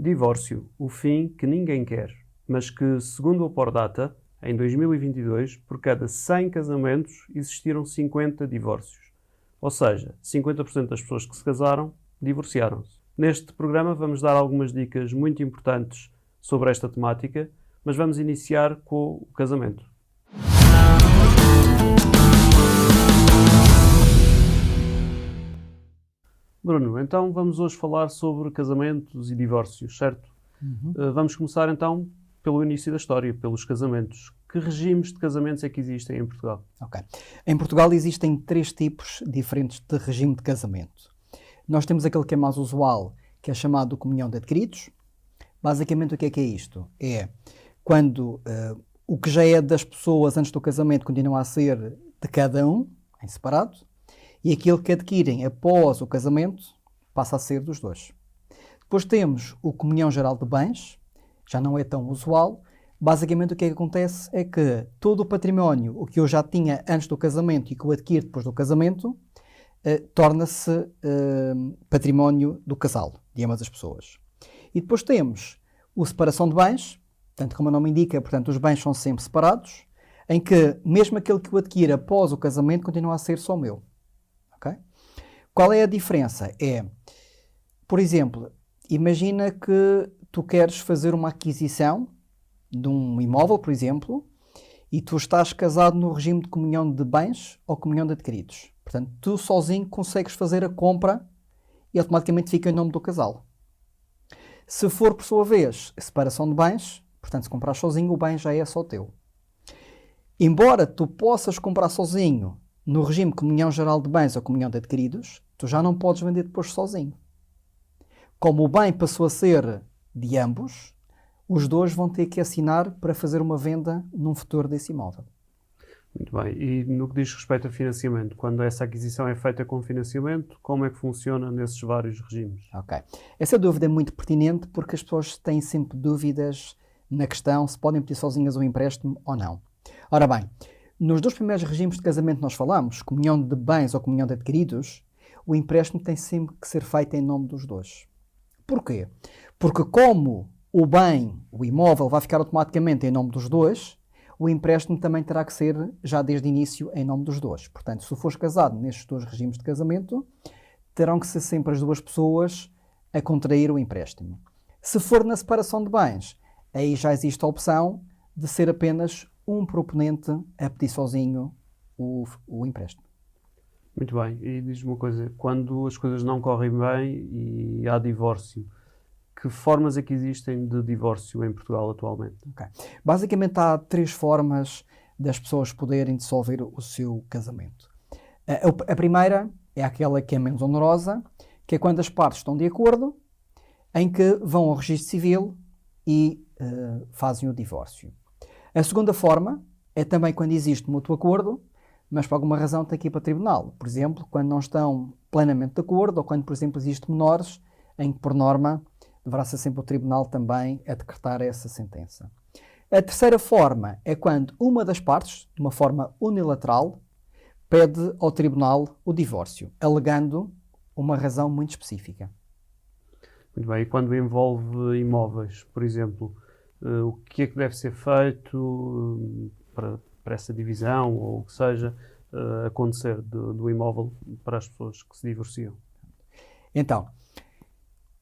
Divórcio, o fim que ninguém quer, mas que, segundo o Pordata, em 2022, por cada 100 casamentos, existiram 50 divórcios. Ou seja, 50% das pessoas que se casaram, divorciaram-se. Neste programa vamos dar algumas dicas muito importantes sobre esta temática, mas vamos iniciar com o casamento. Bruno, então vamos hoje falar sobre casamentos e divórcios, certo? Vamos começar então pelo início da história, pelos casamentos. Que regimes de casamentos é que existem em Portugal? Ok. Em Portugal existem 3 tipos diferentes de regime de casamento. Nós temos aquele que é mais usual, que é chamado de comunhão de adquiridos. Basicamente o que é isto? É quando o que já é das pessoas antes do casamento continua a ser de cada um, em separado, e aquilo que adquirem após o casamento passa a ser dos dois. Depois temos o comunhão geral de bens, já não é tão usual. Basicamente o que acontece é que todo o património, o que eu já tinha antes do casamento e que eu adquiro depois do casamento, torna-se património do casal, de ambas as pessoas. E depois temos o separação de bens, portanto, como o nome indica, portanto, os bens são sempre separados, em que mesmo aquele que eu adquiro após o casamento continua a ser só meu. Okay? Qual é a diferença? É, por exemplo, imagina que tu queres fazer uma aquisição de um imóvel, por exemplo, e tu estás casado no regime de comunhão de bens ou comunhão de adquiridos. Portanto, tu sozinho consegues fazer a compra e automaticamente fica em nome do casal. Se for, por sua vez, separação de bens, portanto, se comprar sozinho, o bem já é só teu. Embora tu possas comprar sozinho no regime de comunhão geral de bens ou comunhão de adquiridos, tu já não podes vender depois sozinho. Como o bem passou a ser de ambos, os dois vão ter que assinar para fazer uma venda num futuro desse imóvel. Muito bem. E no que diz respeito a financiamento, quando essa aquisição é feita com financiamento, como é que funciona nesses vários regimes? Ok. Essa dúvida é muito pertinente porque as pessoas têm sempre dúvidas na questão se podem pedir sozinhas um empréstimo ou não. Ora bem, nos 2 primeiros regimes de casamento nós falamos, comunhão de bens ou comunhão de adquiridos, o empréstimo tem sempre que ser feito em nome dos dois. Porquê? Porque como o bem, o imóvel, vai ficar automaticamente em nome dos dois, o empréstimo também terá que ser, já desde o início, em nome dos dois. Portanto, se fores casado nestes 2 regimes de casamento, terão que ser sempre as 2 pessoas a contrair o empréstimo. Se for na separação de bens, aí já existe a opção de ser apenas um proponente a pedir sozinho o empréstimo. Muito bem. E diz-me uma coisa, quando as coisas não correm bem e há divórcio, que formas é que existem de divórcio em Portugal atualmente? Okay. Basicamente há 3 formas das pessoas poderem dissolver o seu casamento. A primeira é aquela que é menos onerosa, que é quando as partes estão de acordo, em que vão ao registro civil e fazem o divórcio. A segunda forma é também quando existe mútuo acordo, mas por alguma razão tem que ir para o tribunal. Por exemplo, quando não estão plenamente de acordo ou quando, por exemplo, existem menores, em que, por norma, deverá ser sempre o tribunal também a decretar essa sentença. A terceira forma é quando uma das partes, de uma forma unilateral, pede ao tribunal o divórcio, alegando uma razão muito específica. Muito bem. E quando envolve imóveis, por exemplo, o que é que deve ser feito para essa divisão ou o que seja acontecer do imóvel para as pessoas que se divorciam? Então,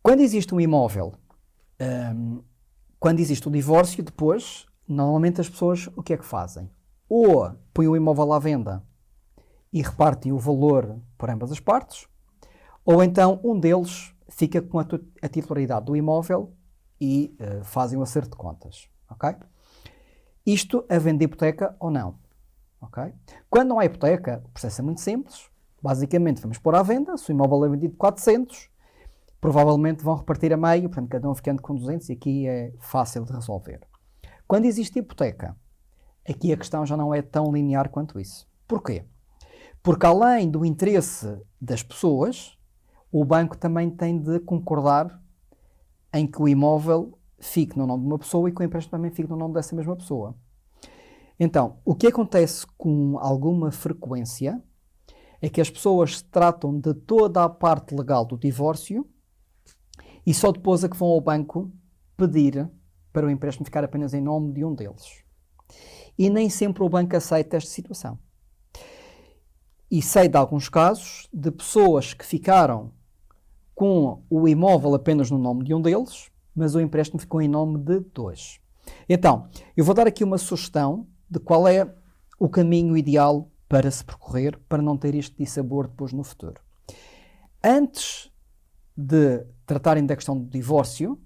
quando existe um imóvel, quando existe o divórcio, depois, normalmente as pessoas o que é que fazem? Ou põem o imóvel à venda e repartem o valor por ambas as partes, ou então um deles fica com a titularidade do imóvel e fazem um acerto de contas. Okay? Isto havendo hipoteca ou não. Okay? Quando não há hipoteca, o processo é muito simples. Basicamente, vamos pôr à venda. Se o imóvel é vendido por 400, provavelmente vão repartir a meio, portanto, cada um ficando com 200, e aqui é fácil de resolver. Quando existe hipoteca, aqui a questão já não é tão linear quanto isso. Porquê? Porque além do interesse das pessoas, o banco também tem de concordar em que o imóvel fique no nome de uma pessoa e que o empréstimo também fique no nome dessa mesma pessoa. Então, o que acontece com alguma frequência é que as pessoas tratam de toda a parte legal do divórcio e só depois é que vão ao banco pedir para o empréstimo ficar apenas em nome de um deles. E nem sempre o banco aceita esta situação. E sei de alguns casos de pessoas que ficaram com o imóvel apenas no nome de um deles, mas o empréstimo ficou em nome de dois. Então, eu vou dar aqui uma sugestão de qual é o caminho ideal para se percorrer, para não ter este dissabor depois no futuro. Antes de tratarem da questão do divórcio,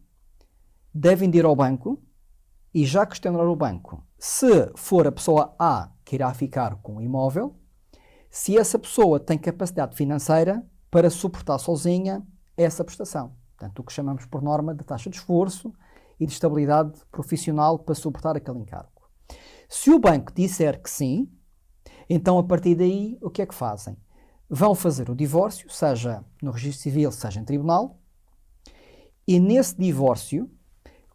devem ir ao banco e já questionar o banco se for a pessoa A que irá ficar com o imóvel, se essa pessoa tem capacidade financeira para suportar sozinha essa prestação. Portanto, o que chamamos por norma de taxa de esforço e de estabilidade profissional para suportar aquele encargo. Se o banco disser que sim, então a partir daí o que é que fazem? Vão fazer o divórcio, seja no registro civil, seja em tribunal, e nesse divórcio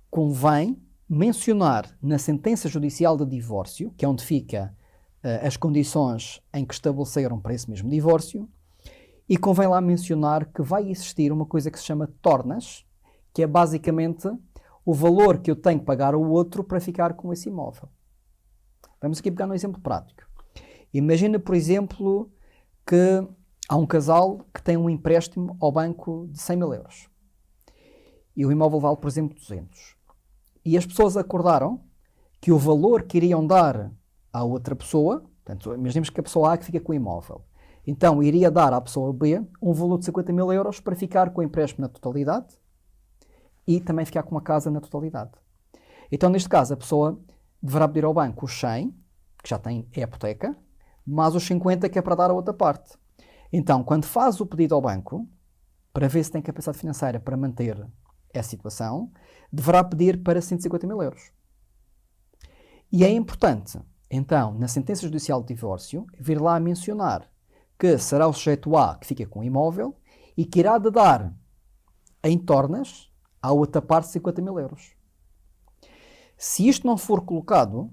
convém mencionar na sentença judicial de divórcio, que é onde fica as condições em que estabeleceram para esse mesmo divórcio, e convém lá mencionar que vai existir uma coisa que se chama tornas, que é basicamente o valor que eu tenho que pagar ao outro para ficar com esse imóvel. Vamos aqui pegar um exemplo prático. Imagina, por exemplo, que há um casal que tem um empréstimo ao banco de 100 mil euros. E o imóvel vale, por exemplo, 200. E as pessoas acordaram que o valor que iriam dar à outra pessoa, portanto, imaginemos que a pessoa A que fica com o imóvel, então iria dar à pessoa B um valor de 50 mil euros para ficar com o empréstimo na totalidade e também ficar com a casa na totalidade. Então, neste caso, a pessoa deverá pedir ao banco os 100, que já tem a hipoteca, mais os 50 que é para dar a outra parte. Então, quando faz o pedido ao banco, para ver se tem capacidade financeira para manter essa situação, deverá pedir para 150 mil euros. E é importante, então, na sentença judicial de divórcio, vir lá a mencionar que será o sujeito A que fica com o imóvel e que irá de dar em tornas à outra parte 50 mil euros. Se isto não for colocado,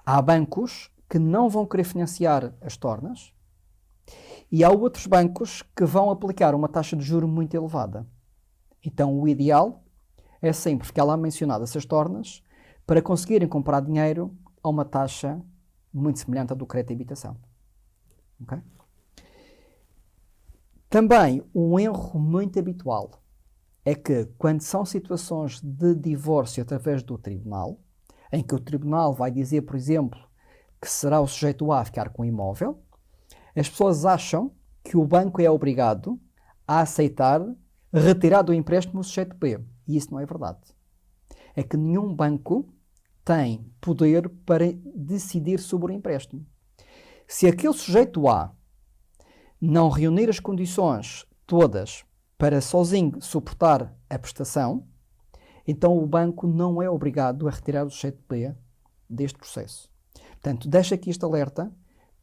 há bancos que não vão querer financiar as tornas e há outros bancos que vão aplicar uma taxa de juros muito elevada. Então o ideal é sempre ficar lá mencionado essas tornas para conseguirem comprar dinheiro a uma taxa muito semelhante à do crédito de habitação. Okay? Também um erro muito habitual é que quando são situações de divórcio através do tribunal, em que o tribunal vai dizer, por exemplo, que será o sujeito A a ficar com o imóvel, as pessoas acham que o banco é obrigado a aceitar retirar do empréstimo o sujeito B. E isso não é verdade. É que nenhum banco tem poder para decidir sobre o empréstimo. Se aquele sujeito A não reunir as condições todas para sozinho suportar a prestação, então o banco não é obrigado a retirar o sujeito B deste processo. Portanto, deixo aqui este alerta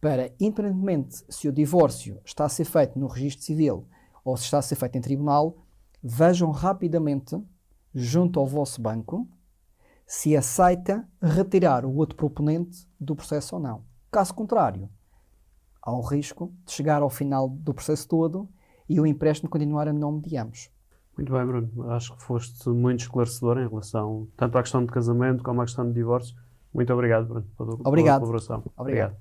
para, independentemente se o divórcio está a ser feito no registro civil ou se está a ser feito em tribunal, vejam rapidamente, junto ao vosso banco, se aceita retirar o outro proponente do processo ou não. Caso contrário, há o risco de chegar ao final do processo todo e o empréstimo continuar a nome de ambos. Muito bem, Bruno. Acho que foste muito esclarecedor em relação tanto à questão de casamento como à questão de divórcio. Muito obrigado, Bruno, pela colaboração. Obrigado.